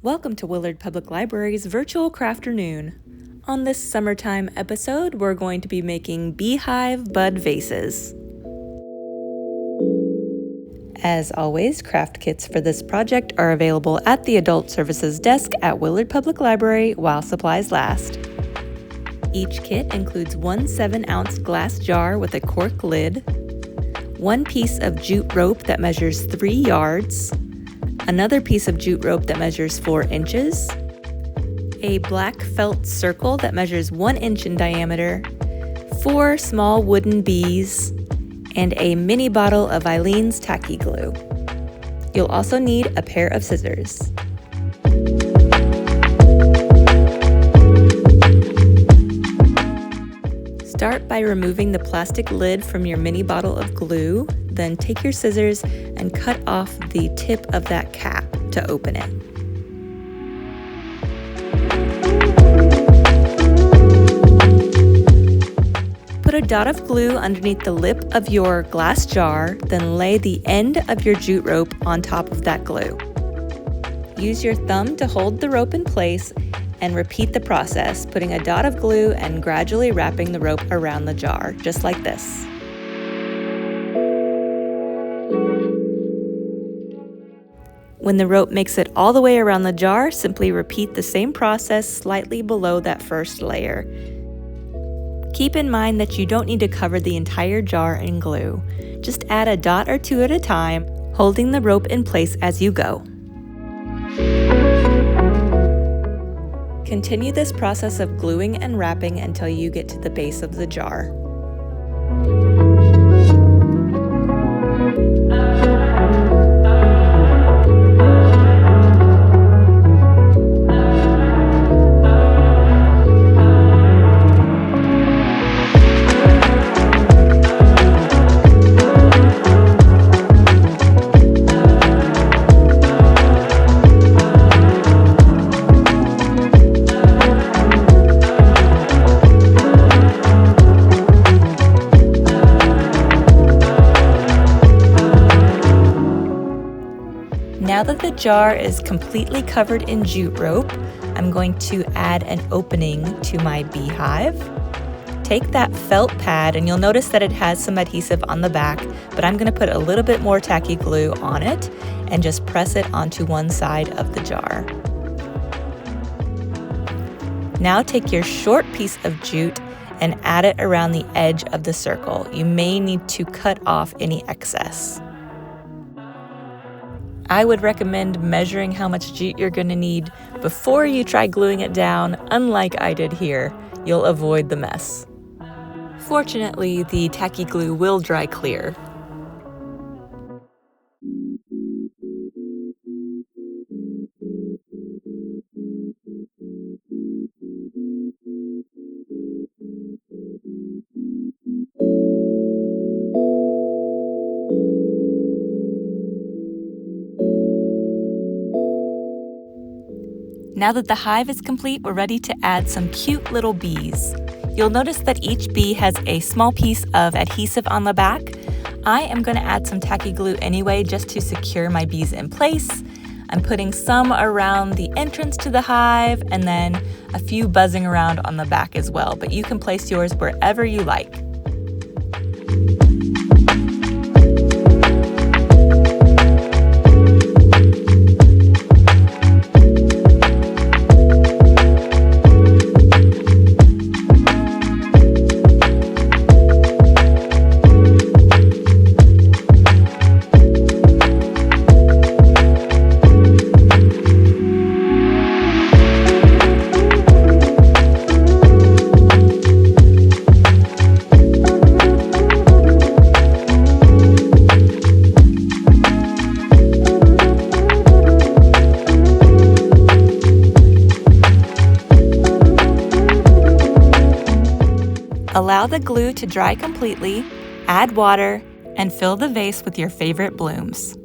Welcome to Willard Public Library's virtual Crafternoon. On this summertime episode, we're going to be making beehive bud vases. As always, craft kits for this project are available at the Adult Services desk at Willard Public Library while supplies last. Each kit includes one 7-ounce glass jar with a cork lid, one piece of jute rope that measures 3 yards, another piece of jute rope that measures 4 inches, a black felt circle that measures 1 inch in diameter, 4 small wooden bees, and a mini bottle of Aleene's Tacky glue. You'll also need a pair of scissors. Start by removing the plastic lid from your mini bottle of glue, then take your scissors and cut off the tip of that cap to open it. Put a dot of glue underneath the lip of your glass jar, then lay the end of your jute rope on top of that glue. Use your thumb to hold the rope in place and repeat the process, putting a dot of glue and gradually wrapping the rope around the jar, just like this. When the rope makes it all the way around the jar, simply repeat the same process slightly below that first layer. Keep in mind that you don't need to cover the entire jar in glue. Just add a dot or two at a time, holding the rope in place as you go. Continue this process of gluing and wrapping until you get to the base of the jar. Now that the jar is completely covered in jute rope, I'm going to add an opening to my beehive. Take that felt pad, and you'll notice that it has some adhesive on the back, but I'm going to put a little bit more tacky glue on it and just press it onto one side of the jar. Now take your short piece of jute and add it around the edge of the circle. You may need to cut off any excess. I would recommend measuring how much jute you're going to need before you try gluing it down. Unlike I did here, you'll avoid the mess. Fortunately, the tacky glue will dry clear. Now that the hive is complete, we're ready to add some cute little bees. You'll notice that each bee has a small piece of adhesive on the back. I am going to add some tacky glue anyway just to secure my bees in place. I'm putting some around the entrance to the hive and then a few buzzing around on the back as well, but you can place yours wherever you like. Allow the glue to dry completely, add water, and fill the vase with your favorite blooms.